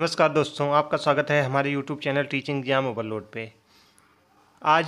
नमस्कार दोस्तों, आपका स्वागत है हमारे YouTube channel teaching exam overload पे। आज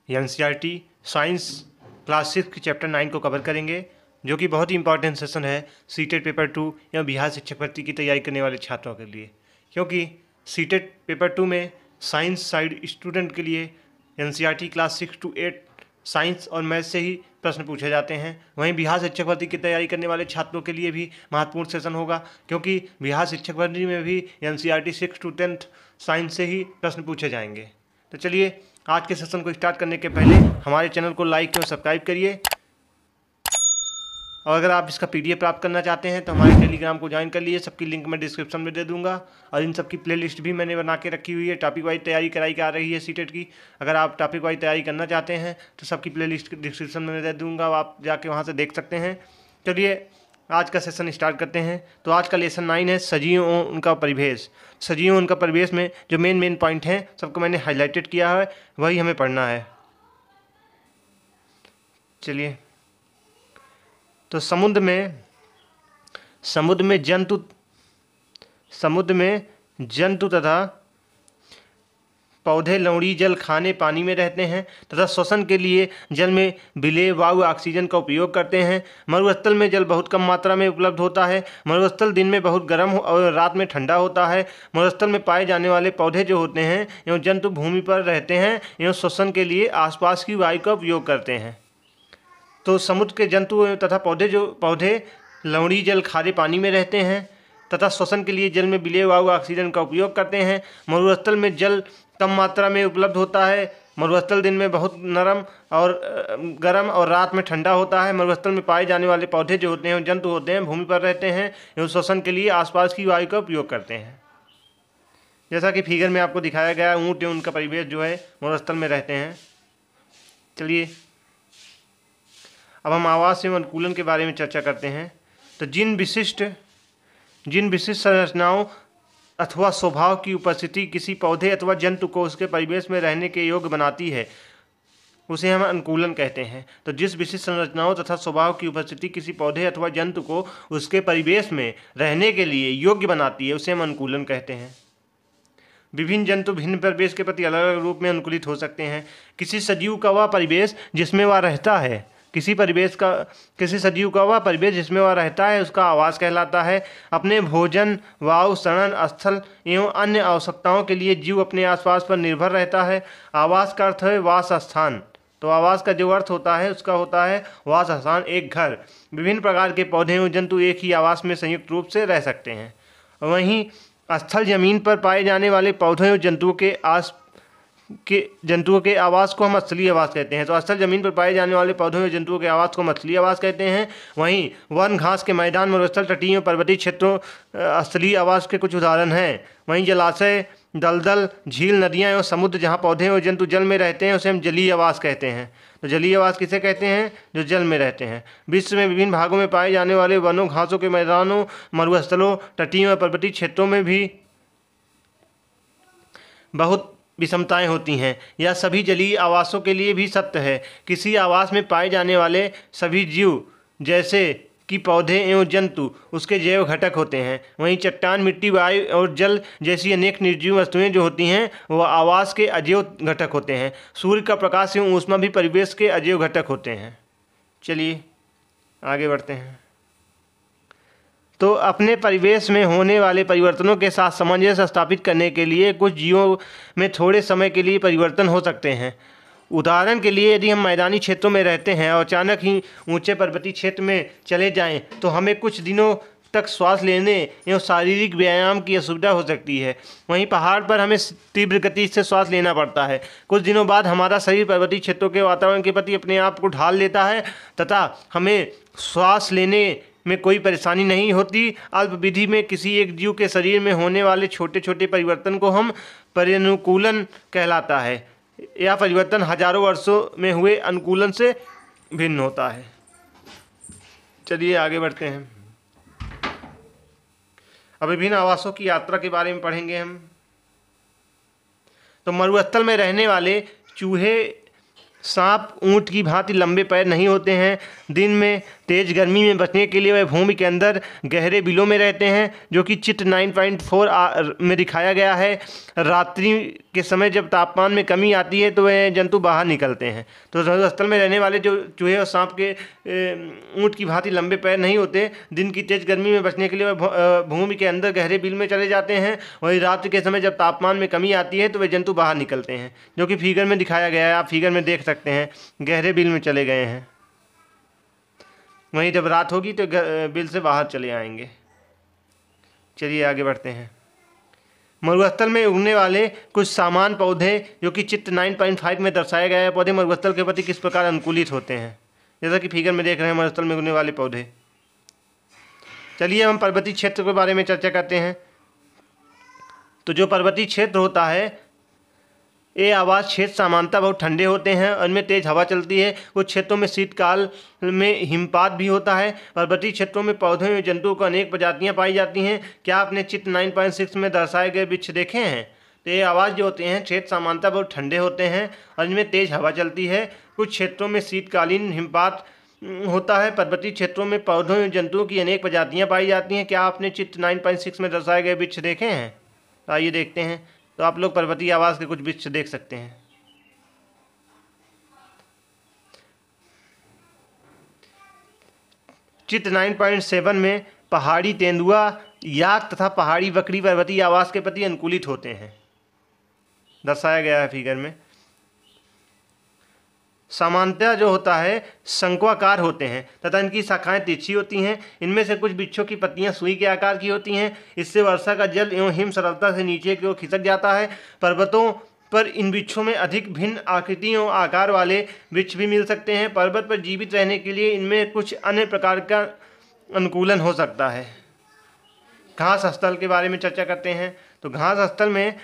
एनसीईआरटी साइंस क्लास 6 के चैप्टर 9 को कवर करेंगे, जो कि बहुत ही इंपॉर्टेंट सेशन है सीटेट पेपर 2 या बिहार शिक्षक भर्ती की तैयारी करने वाले छात्रों के लिए। क्योंकि सीटेट पेपर 2 में साइंस साइड स्टूडेंट के लिए एनसीईआरटी क्लास 6 to 8 साइंस और मैथ से ही प्रश्न पूछे जाते हैं। वहीं बिहार शिक्षक भर्ती की तैयारी करने वाले छात्रों के लिए भी महत्वपूर्ण सेशन होगा, क्योंकि बिहार शिक्षक भर्ती में भी एनसीईआरटी 6 to 10 साइंस से ही प्रश्न पूछे जाएंगे। तो चलिए आज के सेशन को स्टार्ट करने के पहले हमारे चैनल को लाइक और सब्सक्राइब करिए। और अगर आप इसका पीडीएफ प्राप्त करना चाहते हैं तो हमारे टेलीग्राम को ज्वाइन कर लिए, सबकी लिंक मैं डिस्क्रिप्शन में दे दूंगा। और इन सबकी प्लेलिस्ट भी मैंने बना के रखी हुई है। टॉपिक वाइज तैयारी कराई आ रही है सीटेट की। अगर आप टॉपिक वाइज तैयारी करना चाहते हैं तो सबकी प्लेलिस्ट डिस्क्रिप्शन में दे दूंगा, आप जाके वहाँ से देख सकते हैं। चलिए आज का सेशन स्टार्ट करते हैं। तो आज का लेसन 9 है सजीव उनका परिवेश। सजीव उनका परिवेश में जो मेन पॉइंट हैं सबको मैंने हाईलाइटेड किया है, वही हमें पढ़ना है। चलिए, तो समुद्र में जंतु तथा पौधे लवणीय जल खाने पानी में रहते हैं तथा श्वसन के लिए जल में विलेय वायु ऑक्सीजन का उपयोग करते हैं। मरुस्थल में जल बहुत कम मात्रा में उपलब्ध होता है। मरुस्थल दिन में बहुत गर्म और रात में ठंडा होता है। मरुस्थल में पाए जाने वाले पौधे जो होते हैं एवं जंतु भूमि पर रहते हैं एवं श्वसन के लिए आसपास की वायु का उपयोग करते हैं। तो समुद्र के जंतु तथा पौधे लवणीय जल खारे पानी में रहते हैं तथा श्वसन के लिए जल में विलेय वायु ऑक्सीजन का उपयोग करते हैं। मरुस्थल में जल कम मात्रा में उपलब्ध होता है। मरुस्थल दिन में बहुत गर्म और रात में ठंडा होता है। मरुस्थल में पाए जाने वाले पौधे जो होते हैं, जंतु होते हैं, भूमि पर रहते हैं एवं श्वसन के लिए आसपास की वायु का उपयोग करते हैं। जैसा कि फिगर में आपको दिखाया गया, ऊँट एवं उनका परिवेश जो है मरुस्थल में रहते हैं। चलिए अब हम आवास एवं अनुकूलन के बारे में चर्चा करते हैं। तो जिन विशिष्ट संरचनाओं अथवा स्वभाव की उपस्थिति किसी पौधे अथवा जंतु को उसके परिवेश में रहने के योग्य बनाती है, उसे हम अनुकूलन कहते हैं। तो जिस विशिष्ट संरचनाओं तथा स्वभाव की उपस्थिति किसी पौधे अथवा जंतु को उसके परिवेश में रहने के लिए योग्य बनाती है, उसे हम अनुकूलन कहते हैं। विभिन्न जंतु भिन्न परिवेश के प्रति अलग अलग रूप में अनुकूलित हो सकते हैं। किसी सजीव का वह परिवेश जिसमें वह रहता है किसी सजीव का वह परिवेश जिसमें वह रहता है उसका आवास कहलाता है। अपने भोजन, वायु, शरण स्थल एवं अन्य आवश्यकताओं के लिए जीव अपने आसपास पर निर्भर रहता है। आवास का अर्थ है वास स्थान। तो आवास का जो अर्थ होता है उसका होता है वास स्थान, एक घर। विभिन्न प्रकार के पौधे एवं जंतु एक ही आवास में संयुक्त रूप से रह सकते हैं। वहीं स्थल जमीन पर पाए जाने वाले पौधों एवं जंतुओं के आवास को हम स्थलीय आवास कहते हैं। तो स्थल जमीन पर पाए जाने वाले पौधों या जंतुओं के आवास को हम स्थलीय आवास कहते हैं। वहीं वन, घास के मैदान, मरुस्थल, तटीय और पर्वतीय क्षेत्रों स्थलीय आवास के कुछ उदाहरण हैं। वहीं जलाशय, दलदल, झील, नदियाँ एवं समुद्र जहाँ पौधे और जंतु जल में रहते हैं उसे हम जलीय आवास कहते हैं। तो जलीय आवास किसे कहते हैं? जो जल में रहते हैं। विश्व में विभिन्न भागों में पाए जाने वाले वनों, घासों के मैदानों, मरुस्थलों, तटीय और पर्वतीय क्षेत्रों में भी बहुत विषमताएं होती हैं। यह सभी जलीय आवासों के लिए भी सत्य है। किसी आवास में पाए जाने वाले सभी जीव जैसे कि पौधे एवं जंतु उसके जैव घटक होते हैं। वहीं चट्टान, मिट्टी, वायु और जल जैसी अनेक निर्जीव वस्तुएं जो होती हैं वह आवास के अजैव घटक होते हैं। सूर्य का प्रकाश एवं ऊष्मा भी परिवेश के अजैव घटक होते हैं। चलिए आगे बढ़ते हैं। तो अपने परिवेश में होने वाले परिवर्तनों के साथ सामंजस्य स्थापित करने के लिए कुछ जीवों में थोड़े समय के लिए परिवर्तन हो सकते हैं। उदाहरण के लिए यदि हम मैदानी क्षेत्रों में रहते हैं और अचानक ही ऊंचे पर्वतीय क्षेत्र में चले जाएं तो हमें कुछ दिनों तक श्वास लेने एवं शारीरिक व्यायाम की असुविधा हो सकती है। वहीं पहाड़ पर हमें तीव्र गति से श्वास लेना पड़ता है। कुछ दिनों बाद हमारा शरीर पर्वतीय क्षेत्रों के वातावरण के प्रति अपने आप को ढाल लेता है तथा हमें श्वास लेने में कोई परेशानी नहीं होती। अल्पविधि में किसी एक जीव के शरीर में होने वाले छोटे छोटे परिवर्तन को हम परिनुकूलन कहलाता है। यह परिवर्तन हजारों वर्षों में हुए अनुकूलन से भिन्न होता है। चलिए आगे बढ़ते हैं। अब विभिन्न आवासों की यात्रा के बारे में पढ़ेंगे हम। तो मरुस्थल में रहने वाले चूहे सांप ऊंट की भांति लंबे पैर नहीं होते हैं। दिन में तेज गर्मी में बचने के लिए वह भूमि के अंदर गहरे बिलों में रहते हैं, जो कि चित्र 9.4 में दिखाया गया है। रात्रि के समय जब तापमान में कमी आती है तो वह जंतु बाहर निकलते हैं। तो मरुस्थल में रहने वाले जो चूहे और सांप के ऊंट की भांति लंबे पैर नहीं होते। दिन की तेज गर्मी में बचने के लिए वह भूमि के अंदर गहरे बिल में चले जाते हैं। वही रात्रि के समय जब तापमान में कमी आती है तो वे जंतु बाहर निकलते हैं, जो कि फिगर में दिखाया गया है। आप फिगर में देख सकते हैं, गहरे बिल में चले गए हैं। वहीं जब रात होगी तो बिल से बाहर चले आएंगे। चलिए आगे बढ़ते हैं। मरुस्थल में उगने वाले कुछ सामान्य पौधे, जो कि चित्र 9.5 में दर्शाया गया है। पौधे मरुस्थल के प्रति किस प्रकार अनुकूलित होते हैं, जैसा कि फिगर में देख रहे हैं मरुस्थल में उगने वाले पौधे। चलिए हम पर्वतीय क्षेत्र के बारे में चर्चा करते हैं। तो जो पर्वतीय क्षेत्र होता है, ये आवास क्षेत्र सामान्यतः बहुत ठंडे होते हैं और इनमें तेज हवा चलती है। कुछ क्षेत्रों में शीतकाल में हिमपात भी होता है। पर्वतीय क्षेत्रों में पौधों एवं जंतुओं को अनेक प्रजातियां पाई जाती हैं। क्या आपने चित्र 9.6 में दर्शाए गए वृक्ष देखे हैं? तो ये आवास जो होते हैं क्षेत्र सामान्यतः बहुत ठंडे होते हैं और इनमें तेज हवा चलती है। कुछ क्षेत्रों में शीतकालीन हिमपात होता है। पर्वतीय क्षेत्रों में पौधों एवं जंतुओं की अनेक प्रजातियाँ पाई जाती हैं। क्या आपने चित्र 9.6 में दर्शाए गए वृक्ष देखे हैं? तो आइए देखते हैं। तो आप लोग पर्वतीय आवास के कुछ वृक्ष देख सकते हैं। चित्र 9.7 में पहाड़ी तेंदुआ, याक तथा पहाड़ी बकरी पर्वतीय आवास के प्रति अनुकूलित होते हैं, दर्शाया गया है फिगर में। सामान्यतः जो होता है शंक्वाकार होते हैं तथा इनकी शाखाएं तिरछी होती हैं। इनमें से कुछ वृक्षों की पत्तियां सुई के आकार की होती हैं। इससे वर्षा का जल एवं हिम सरलता से नीचे की ओर खिसक जाता है। पर्वतों पर इन वृक्षों में अधिक भिन्न आकृतियों और आकार वाले वृक्ष भी मिल सकते हैं। पर्वत पर जीवित रहने के लिए इनमें कुछ अन्य प्रकार का अनुकूलन हो सकता है। घास स्थल के बारे में चर्चा करते हैं। तो घास स्थल में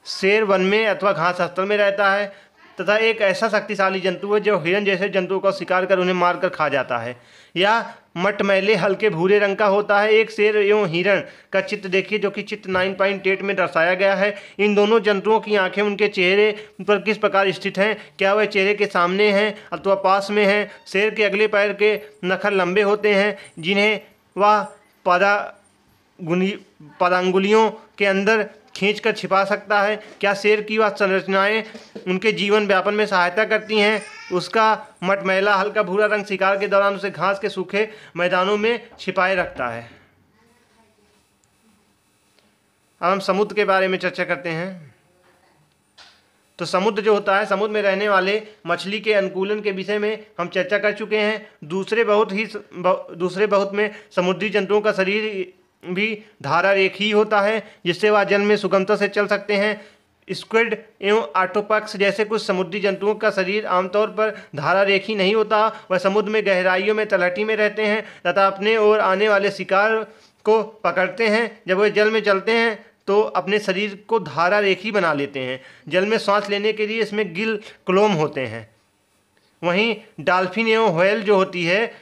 शेर वन में अथवा घास स्थल में रहता है तथा एक ऐसा शक्तिशाली जंतु है जो हिरण जैसे जंतुओं का शिकार कर उन्हें मारकर खा जाता है। यह मटमैले हल्के भूरे रंग का होता है। एक शेर एवं हिरण का चित्र देखिए, जो कि चित्र 9.8 में दर्शाया गया है। इन दोनों जंतुओं की आंखें उनके चेहरे पर किस प्रकार स्थित हैं? क्या वह चेहरे के सामने हैं अथवा पास में हैं? शेर के अगले पैर के नखर लंबे होते हैं, जिन्हें वह पदांगुलियों के अंदर खींचकर छिपा सकता है। क्या शेर की वह संरचनाएं उनके जीवन व्यापन में सहायता करती हैं? उसका मटमैला हल्का भूरा रंग शिकार के दौरान उसे घास के सूखे मैदानों में छिपाए रखता है। अब हम समुद्र के बारे में चर्चा करते हैं। तो समुद्र जो होता है, समुद्र में रहने वाले मछली के अनुकूलन के विषय में हम चर्चा कर चुके हैं। दूसरे बहुत में समुद्री जंतुओं का शरीर भी धारा रेखी होता है, जिससे वह जल में सुगमता से चल सकते हैं। स्क्विड एवं ऑक्टोपस जैसे कुछ समुद्री जंतुओं का शरीर आमतौर पर धारा रेखी नहीं होता। वह समुद्र में गहराइयों में तलहटी में रहते हैं तथा अपने ओर आने वाले शिकार को पकड़ते हैं। जब वे जल में चलते हैं तो अपने शरीर को धारा रेखी बना लेते हैं। जल में सांस लेने के लिए इसमें गिल क्लोम होते हैं। वहीं डॉल्फिन एवं व्हेल जो होती है,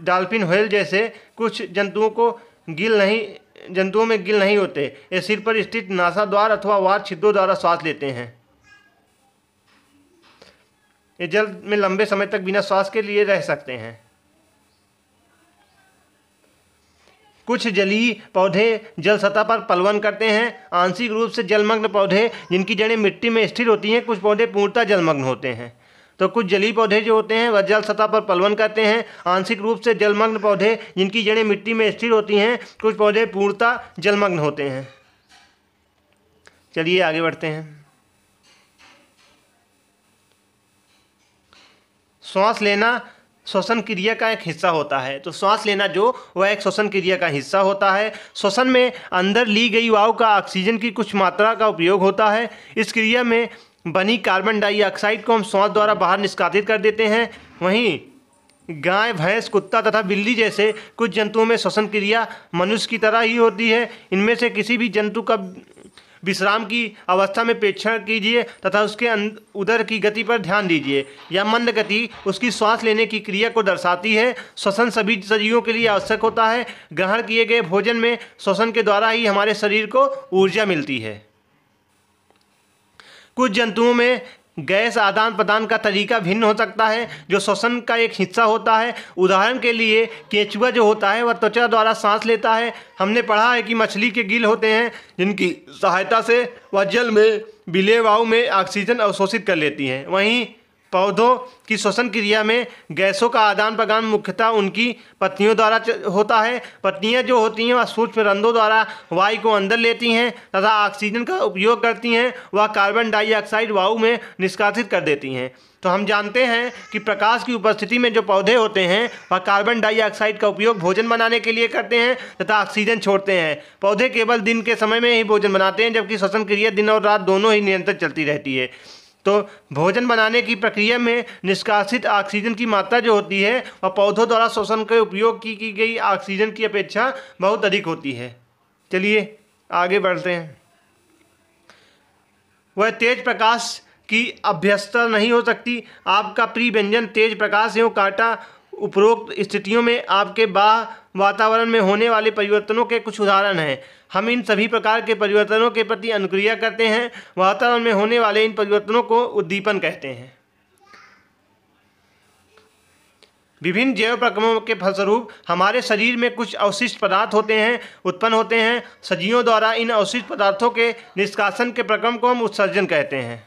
डॉल्फिन व्हेल जैसे कुछ जंतुओं में गिल नहीं होते। ये सिर पर स्थित नासा द्वार अथवा वार छिद्रों द्वारा श्वास लेते हैं। ये जल में लंबे समय तक बिना श्वास के लिए रह सकते हैं। कुछ जलीय पौधे जल सतह पर पलवन करते हैं। आंशिक रूप से जलमग्न पौधे जिनकी जड़ें मिट्टी में स्थिर होती हैं। कुछ पौधे पूर्णतः जलमग्न होते हैं। तो कुछ जलीय पौधे जो होते हैं वह जल सतह पर पलवन करते हैं। आंशिक रूप से जलमग्न पौधे जिनकी जड़ें मिट्टी में स्थिर होती हैं। कुछ पौधे पूर्णतः जलमग्न होते हैं। चलिए आगे बढ़ते हैं। श्वास लेना श्वसन क्रिया का एक हिस्सा होता है। तो श्वास लेना जो वह एक श्वसन क्रिया का हिस्सा होता है। श्वसन में अंदर ली गई वायु का ऑक्सीजन की कुछ मात्रा का उपयोग होता है। इस क्रिया में बनी कार्बन डाइऑक्साइड को हम श्वास द्वारा बाहर निष्कासित कर देते हैं। वहीं गाय, भैंस, कुत्ता तथा बिल्ली जैसे कुछ जंतुओं में श्वसन क्रिया मनुष्य की तरह ही होती है। इनमें से किसी भी जंतु का विश्राम की अवस्था में प्रेक्षण कीजिए तथा उसके उदर की गति पर ध्यान दीजिए। यह मंद गति उसकी श्वास लेने की क्रिया को दर्शाती है। श्वसन सभी सजीवों के लिए आवश्यक होता है। ग्रहण किए गए भोजन में श्वसन के द्वारा ही हमारे शरीर को ऊर्जा मिलती है। कुछ जंतुओं में गैस आदान प्रदान का तरीका भिन्न हो सकता है, जो श्वसन का एक हिस्सा होता है। उदाहरण के लिए केंचुआ जो होता है वह त्वचा द्वारा सांस लेता है। हमने पढ़ा है कि मछली के गिल होते हैं, जिनकी सहायता से वह जल में विलेय वायु में ऑक्सीजन अवशोषित कर लेती हैं। वहीं पौधों की श्वसन क्रिया में गैसों का आदान प्रदान मुख्यतः उनकी पत्तियों द्वारा होता है। पत्तियां जो होती हैं वह सूक्ष्म रंध्रों द्वारा वायु को अंदर लेती हैं तथा ऑक्सीजन का उपयोग करती हैं, वह कार्बन डाइऑक्साइड वायु में निष्कासित कर देती हैं। तो हम जानते हैं कि प्रकाश की उपस्थिति में जो पौधे होते हैं वह कार्बन डाइऑक्साइड का उपयोग भोजन बनाने के लिए करते हैं तथा ऑक्सीजन छोड़ते हैं। पौधे केवल दिन के समय में ही भोजन बनाते हैं, जबकि श्वसन क्रिया दिन और रात दोनों ही निरंतर चलती रहती है। तो भोजन बनाने की प्रक्रिया में निष्कासित ऑक्सीजन की मात्रा जो होती है वह पौधों द्वारा श्वसन के उपयोग की गई ऑक्सीजन की अपेक्षा बहुत अधिक होती है। चलिए आगे बढ़ते हैं। वह तेज प्रकाश की अभ्यस्तता नहीं हो सकती। आपका प्रिय व्यंजन तेज प्रकाश एवं कांटा उपरोक्त स्थितियों में आपके वातावरण में होने वाले परिवर्तनों के कुछ उदाहरण हैं। हम इन सभी प्रकार के परिवर्तनों के प्रति अनुक्रिया करते हैं। वातावरण में होने वाले इन परिवर्तनों को उद्दीपन कहते हैं। विभिन्न जैव प्रक्रमों के फलस्वरूप हमारे शरीर में कुछ अवशिष्ट पदार्थ उत्पन्न होते हैं। सजीवों द्वारा इन अवशिष्ट पदार्थों के निष्कासन के प्रक्रम को हम उत्सर्जन कहते हैं।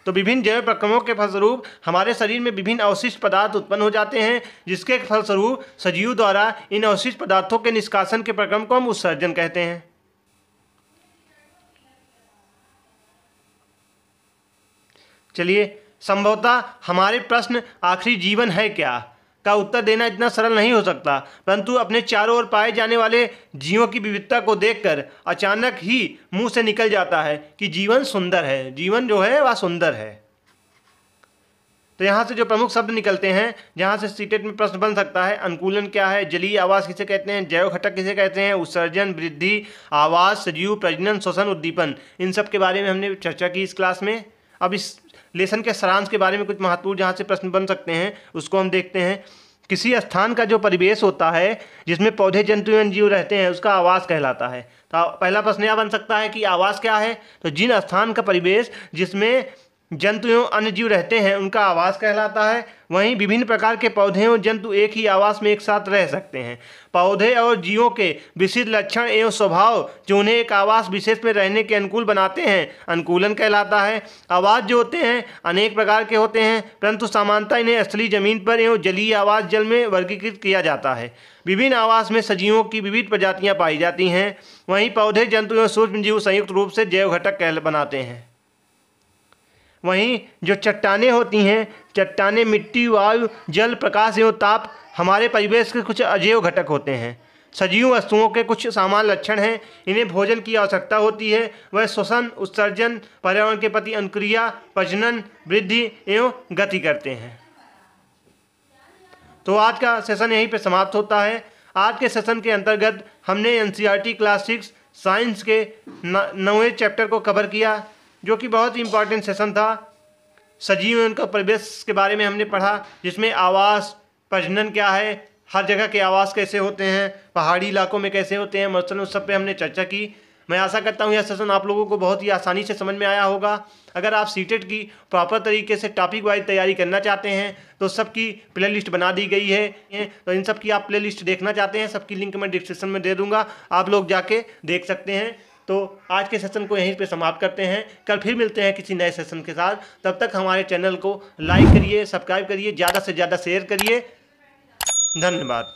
तो विभिन्न जैव प्रक्रमों के फलस्वरूप हमारे शरीर में विभिन्न अवशिष्ट पदार्थ उत्पन्न हो जाते हैं, जिसके फलस्वरूप सजीव द्वारा इन अवशिष्ट पदार्थों के निष्कासन के प्रक्रम को हम उत्सर्जन कहते हैं। चलिए, संभवतः हमारे प्रश्न आखिरी जीवन है क्या का उत्तर देना इतना सरल नहीं हो सकता, परंतु अपने चारों ओर पाए जाने वाले जीवों की विविधता को देखकर अचानक ही मुंह से निकल जाता है कि जीवन सुंदर है, जीवन जो है वह सुंदर है। तो यहाँ से जो प्रमुख शब्द निकलते हैं, जहाँ से सीटेट में प्रश्न बन सकता है, अनुकूलन क्या है, जलीय आवास किसे कहते हैं, जैव घटक किसे कहते हैं, उत्सर्जन, वृद्धि, आवास, सजीव, प्रजनन, श्वसन, उद्दीपन, इन सब के बारे में हमने चर्चा की इस क्लास में। अब इस लेसन के सारांश के बारे में कुछ महत्वपूर्ण जहाँ से प्रश्न बन सकते हैं उसको हम देखते हैं। किसी स्थान का जो परिवेश होता है जिसमें पौधे, जंतु एवं जीव रहते हैं उसका आवास कहलाता है। तो पहला प्रश्न यह बन सकता है कि आवास क्या है। तो जिन स्थान का परिवेश जिसमें जंतु एवं अन्य जीव रहते हैं उनका आवास कहलाता है। वहीं विभिन्न प्रकार के पौधे एवं जंतु एक ही आवास में एक साथ रह सकते हैं। पौधे और जीवों के विशिष्ट लक्षण एवं स्वभाव जो उन्हें एक आवास विशेष में रहने के अनुकूल बनाते हैं अनुकूलन कहलाता है। आवास जो होते हैं अनेक प्रकार के होते हैं, परंतु सामान्यतः इन्हें स्थलीय जमीन पर एवं जलीय आवास जल में वर्गीकृत किया जाता है। विभिन्न आवास में सजीवों की विविध प्रजातियाँ पाई जाती हैं। वहीं पौधे, जंतु एवं सूक्ष्म जीव संयुक्त रूप से जैव घटक बनाते हैं। वहीं जो चट्टानें होती हैं, चट्टानें मिट्टी, वायु, जल, प्रकाश एवं ताप हमारे परिवेश के कुछ अजैव घटक होते हैं। सजीव वस्तुओं के कुछ सामान्य लक्षण हैं। इन्हें भोजन की आवश्यकता होती है। वह श्वसन, उत्सर्जन, पर्यावरण के प्रति अनुक्रिया, प्रजनन, वृद्धि एवं गति करते हैं। तो आज का सेशन यहीं पे समाप्त होता है। आज के सेशन के अंतर्गत हमने एनसीईआरटी क्लास 6 साइंस के 9वें चैप्टर को कवर किया, जो कि बहुत ही इंपॉर्टेंट सेशन था। सजीव एवं उनका परिवेश के बारे में हमने पढ़ा, जिसमें आवास, प्रजनन क्या है, हर जगह के आवास कैसे होते हैं, पहाड़ी इलाकों में कैसे होते हैं, मसलन उस सब पे हमने चर्चा की। मैं आशा करता हूँ यह सेशन आप लोगों को बहुत ही आसानी से समझ में आया होगा। अगर आप सीटेट की प्रॉपर तरीके से टॉपिक वाइज तैयारी करना चाहते हैं तो सबकी प्लेलिस्ट बना दी गई है। तो इन सब की आप प्लेलिस्ट देखना चाहते हैं, सबकी लिंक मैं डिस्क्रिप्शन में दे दूँगा, आप लोग जाके देख सकते हैं। तो आज के सेशन को यहीं पे समाप्त करते हैं। कल फिर मिलते हैं किसी नए सेशन के साथ। तब तक हमारे चैनल को लाइक करिए, सब्सक्राइब करिए, ज़्यादा से ज़्यादा शेयर करिए। धन्यवाद।